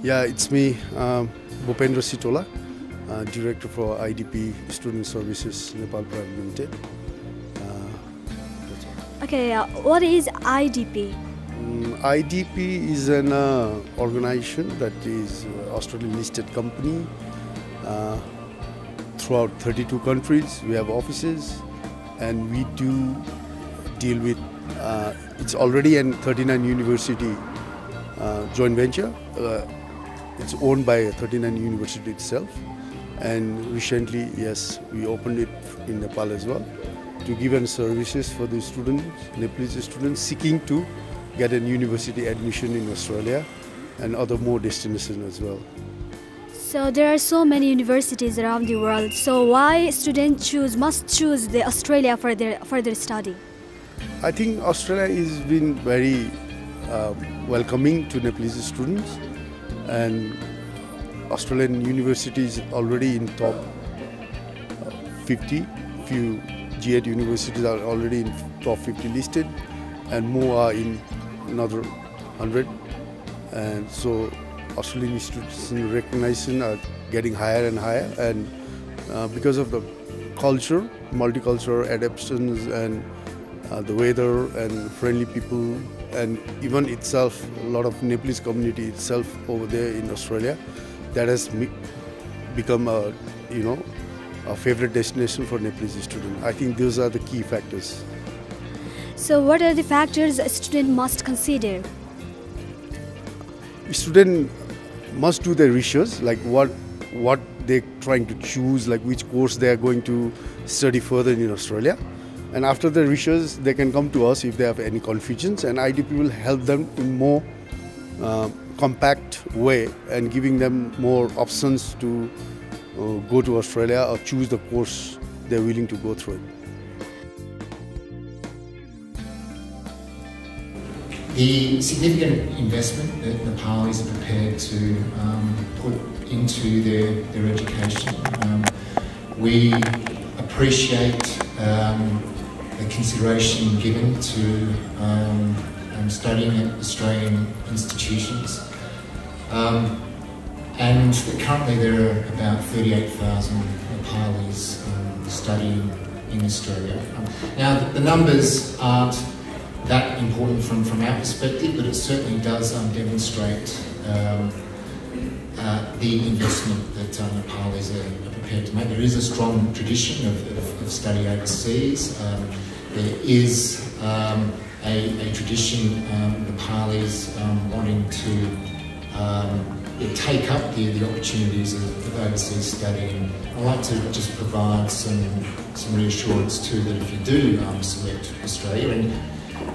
Yeah, it's me, Bhupendra Sitola, Director for IDP Student Services, Nepal Private Limited. Okay, what is IDP? IDP is an organization that is Australian listed company. Throughout 32 countries, we have offices, and we do deal with. It's already an 39 university joint venture. It's owned by 39 university itself, and recently, yes, we opened it in Nepal as well to give services for the students, Nepalese students seeking to get a university admission in Australia and other more destinations as well. So there are so many universities around the world. So why students must choose the Australia for their further study? I think Australia has been very welcoming to Nepalese students, and Australian universities already in top 50. Few G8 universities are already in top 50 listed, and more are in another 100. And so Australian institutions recognition are getting higher and higher, and because of the culture, multicultural adaptations, and the weather and friendly people, and even itself, a lot of Nepalese community itself over there in Australia, that has become a favorite destination for Nepalese students. I think those are the key factors. So what are the factors a student must consider? Student must do their research, like what they're trying to choose, like which course they are going to study further in Australia. And after the research, they can come to us if they have any confusions, and IDP will help them in more compact way and giving them more options to go to Australia or choose the course they're willing to go through. The significant investment that Nepalis are prepared to put into their education, we appreciate the consideration given to studying at Australian institutions. And currently there are about 38,000 Nepalis studying in Australia. Now the numbers aren't that important from our perspective, but it certainly does demonstrate the investment that Nepalis are prepared to make. There is a strong tradition of study overseas. There is a tradition Nepalis wanting to take up the opportunities of overseas studying. I'd like to just provide some reassurance too that if you do select Australia, and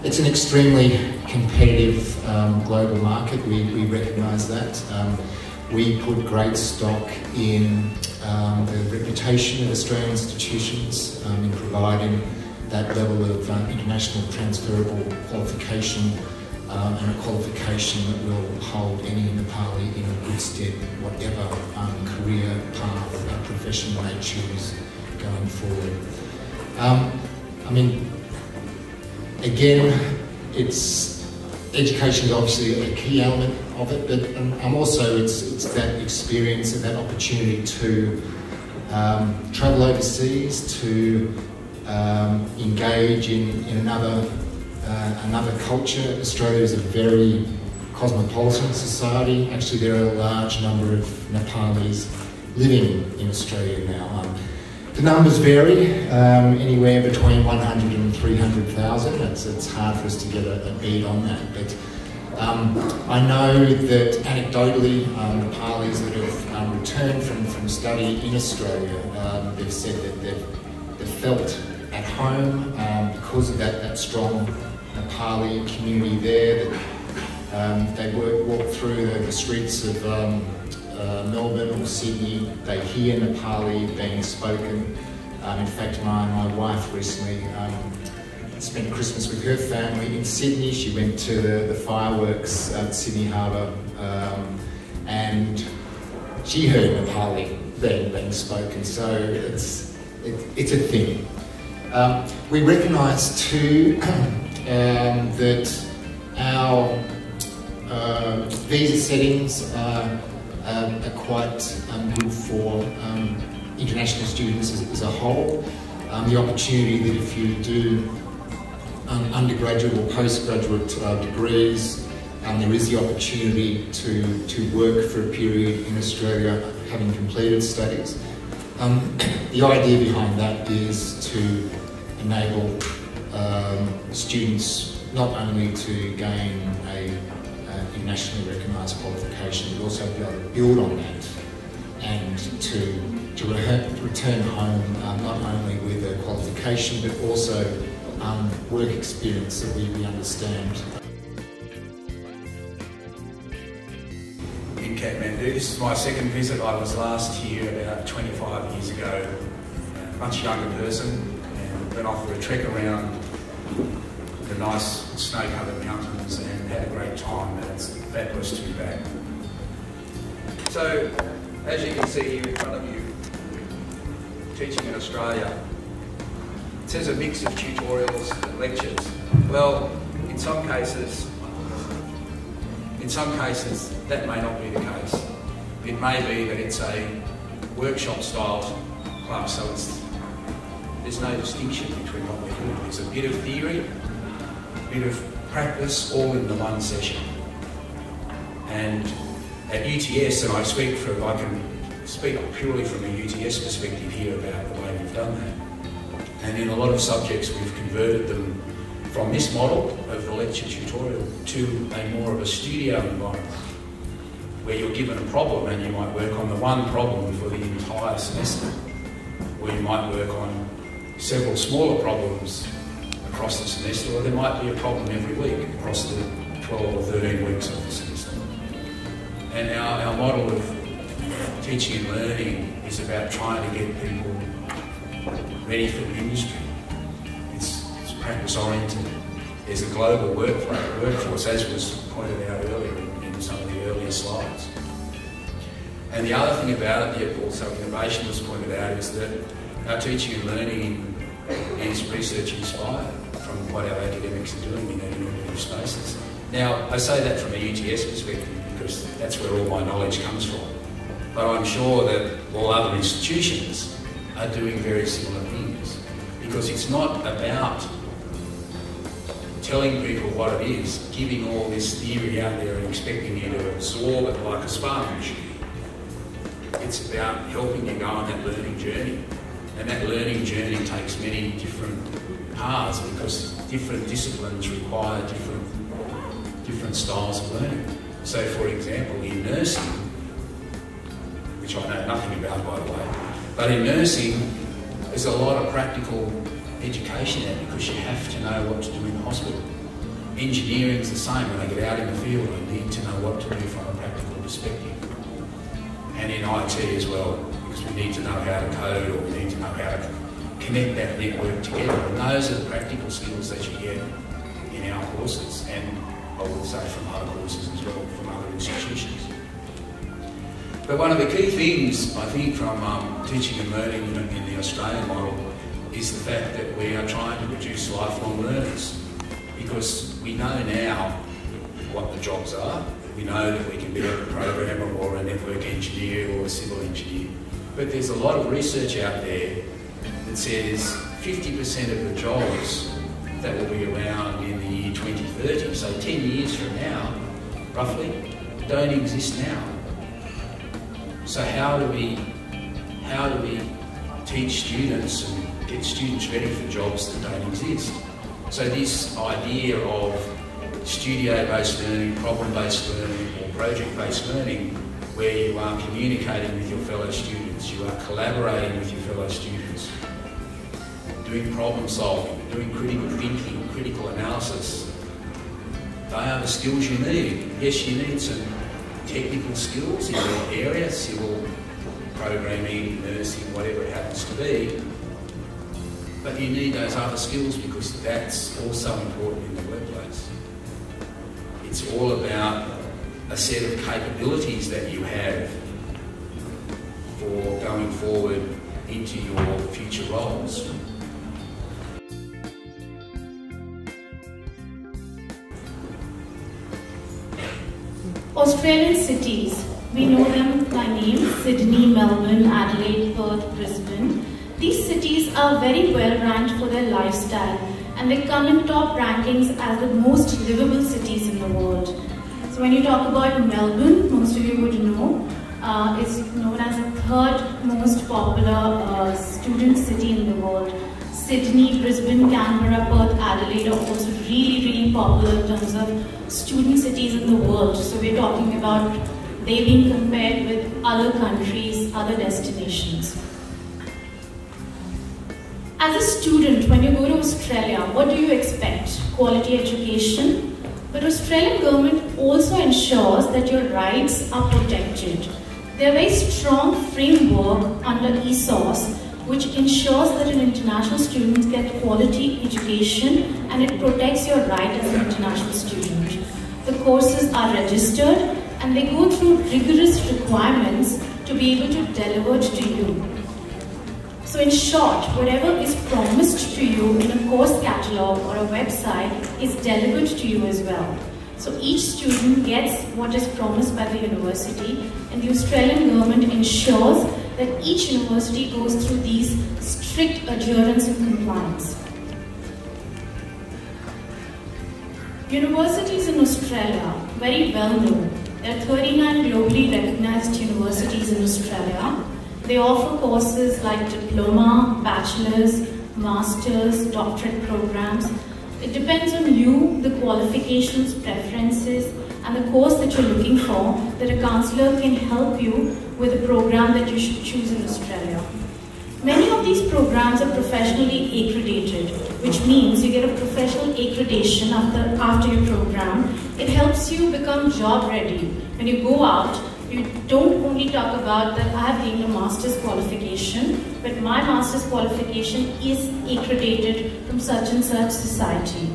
it's an extremely competitive global market, we recognise that. We put great stock in the reputation of Australian institutions in providing that level of international transferable qualification, and a qualification that will hold any Nepali in good stead, whatever career path, profession they choose going forward. I mean, again, education is obviously a key element of it, but also it's that experience and that opportunity to travel overseas, to engage in another culture. Australia is a very cosmopolitan society. Actually, there are a large number of Nepalis living in Australia now. The numbers vary, anywhere between 100 and 300,000. It's hard for us to get a bead on that, but I know that anecdotally, Nepalis that have returned from study in Australia, they've said that they've felt at home because of that strong Nepali community there. That they walk through the streets of Melbourne or Sydney, they hear Nepali being spoken. In fact, my wife recently spent Christmas with her family in Sydney. She went to the fireworks at Sydney Harbour, and she heard Nepali being spoken. So it's a thing. We recognise too that our visa settings are quite good for international students as a whole. The opportunity that if you do undergraduate or postgraduate degrees, there is the opportunity to work for a period in Australia having completed studies. The idea behind that is to enable students not only to gain a nationally recognised qualification, but also be able to build on that and to return home not only with a qualification but also work experience that we understand. In Kathmandu, this is my second visit. I was last here about 25 years ago, a much younger person, and went off for a trek around the nice snow-covered mountains and had a great time, and it's fabulous to be back. So, as you can see here in front of you, teaching in Australia, it says a mix of tutorials and lectures. Well, in some cases that may not be the case. It may be that it's a workshop style class, so there's no distinction between what we're doing. There's a bit of theory, a bit of practice, all in the one session. And at UTS, and I can speak purely from a UTS perspective here about the way we've done that. And in a lot of subjects we've converted them from this model of the lecture tutorial to a more of a studio environment, where you're given a problem and you might work on the one problem for the entire semester, or you might work on several smaller problems across the semester, or there might be a problem every week across the 12 or 13 weeks of the semester. And our model of teaching and learning is about trying to get people ready for the industry. It's practice oriented. There's a global workforce, as was pointed out earlier in some of the earlier slides. And the other thing about it, also innovation was pointed out, is that our teaching and learning is research inspired from what our academics are doing in their innovative spaces. Now, I say that from a UTS perspective because that's where all my knowledge comes from. But I'm sure that all other institutions are doing very similar things, because it's not about telling people what it is, giving all this theory out there and expecting you to absorb it like a sponge. It's about helping you go on that learning journey. And that learning journey takes many different paths, because different disciplines require different styles of learning. So for example, in nursing, which I know nothing about by the way, but in nursing there's a lot of practical education there, because you have to know what to do in the hospital. Engineering's the same. When I get out in the field, I need to know what to do from a practical perspective. And in IT as well, because we need to know how to code, or we need to know how to connect that network together. And those are the practical skills that you get in our courses, and I would say from other courses as well, from other institutions. But one of the key things, I think, from teaching and learning in the Australian model is the fact that we are trying to produce lifelong learners, because we know now what the jobs are. We know that we can be a programmer or a network engineer or a civil engineer. But there's a lot of research out there that says 50% of the jobs that will be around in the year 2030, so 10 years from now, roughly, don't exist now. So how do we teach students and get students ready for jobs that don't exist? So this idea of studio-based learning, problem-based learning, or project-based learning, where you are communicating with your fellow students, you are collaborating with your fellow students, doing problem solving, doing critical thinking, critical analysis, they are the skills you need. Yes, you need some technical skills in your area, civil, programming, nursing, whatever it happens to be, but you need those other skills, because that's also important in the workplace. It's all about a set of capabilities that you have for going forward into your future roles. Australian cities, we know them by name: Sydney, Melbourne, Adelaide, Perth, Brisbane. These cities are very well ranked for their lifestyle, and they come in top rankings as the most livable cities in the world. So when you talk about Melbourne, most of you would know, it's known as the third most popular student city in the world. Sydney, Brisbane, Canberra, Perth, Adelaide are also really popular in terms of student cities in the world. So we're talking about they being compared with other countries, other destinations. As a student, when you go to Australia, what do you expect? Quality education. But Australian government also ensures that your rights are protected. There are very strong framework under ESOS which ensures that an international student gets quality education and it protects your right as an international student. The courses are registered and they go through rigorous requirements to be able to deliver to you. So in short, whatever is promised to you in a course catalogue or a website is delivered to you as well. So each student gets what is promised by the university, and the Australian government ensures that each university goes through these strict adherence and compliance. Universities in Australia, very well known. There are 39 globally recognized universities in Australia. They offer courses like diploma, bachelor's, master's, doctorate programs. It depends on you, the qualifications, preferences, and the course that you're looking for, that a counselor can help you with the program that you should choose in Australia. Many of these programs are professionally accredited, which means you get a professional accreditation after your program. It helps you become job ready. When you go out, you don't only talk about that I have gained a master's qualification, but my master's qualification is accredited from such and such society.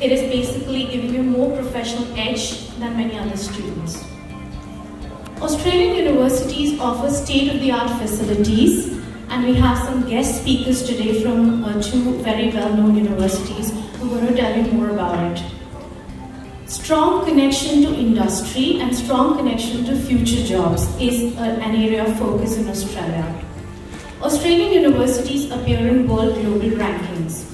It is basically giving you more professional edge than many other students. Australian universities offer state-of-the-art facilities, and we have some guest speakers today from two very well-known universities who are going to tell you more about it. Strong connection to industry and strong connection to future jobs is an area of focus in Australia. Australian universities appear in world global rankings.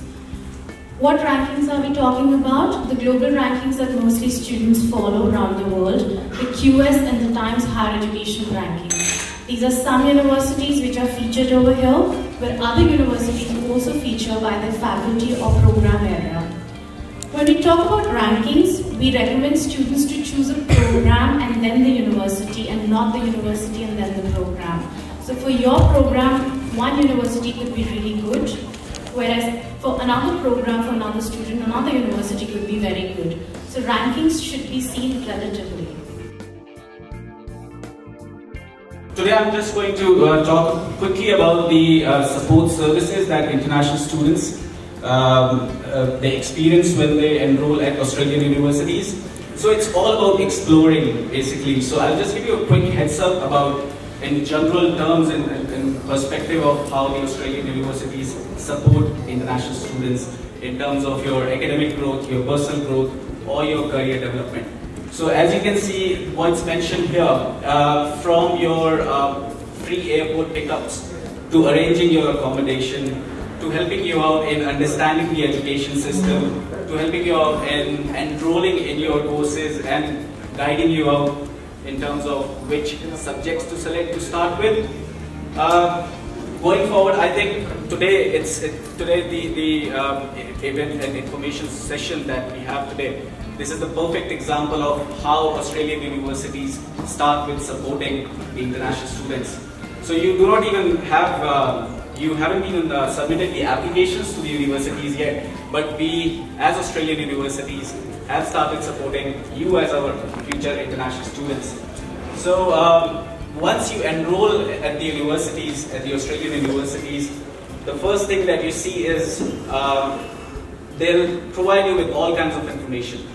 What rankings are we talking about? The global rankings that mostly students follow around the world, the QS and the Times Higher Education rankings. These are some universities which are featured over here, but other universities also feature by their faculty or program area. When we talk about rankings, we recommend students to choose a program and then the university, and not the university and then the program. So for your program, one university could be really good, whereas for another program, for another student, another university could be very good. So rankings should be seen relatively. Today I'm just going to talk quickly about the support services that international students they experience when they enroll at Australian universities. So it's all about exploring, basically. So I'll just give you a quick heads up about, in general terms, in perspective of how the Australian universities support international students in terms of your academic growth, your personal growth, or your career development. So as you can see, what's mentioned here, from your free airport pickups to arranging your accommodation, to helping you out in understanding the education system, to helping you out in enrolling in your courses and guiding you out in terms of which subjects to select to start with. Going forward, I think today the event and information session that we have today, this is the perfect example of how Australian universities start with supporting the international students. So you do not even have, you haven't even submitted the applications to the universities yet, but we as Australian universities have started supporting you as our future international students. So once you enroll at the universities, at the Australian universities, the first thing that you see is they'll provide you with all kinds of information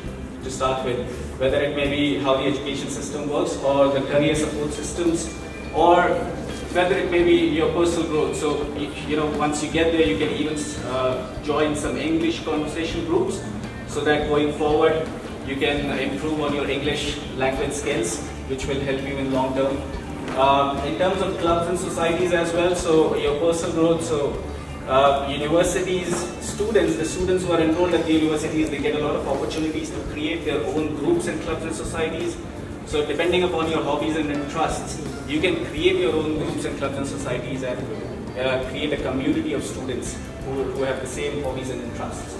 to start with, whether it may be how the education system works or the career support systems, or whether it may be your personal growth. So, you know, once you get there, you can even join some English conversation groups, so that going forward, You can improve on your English language skills, which will help you in long term. In terms of clubs and societies as well, so your personal growth, so universities, the students who are enrolled at the universities, they get a lot of opportunities to create their own groups and clubs and societies. So depending upon your hobbies and interests, you can create your own groups and clubs and societies and create a community of students who have the same hobbies and interests.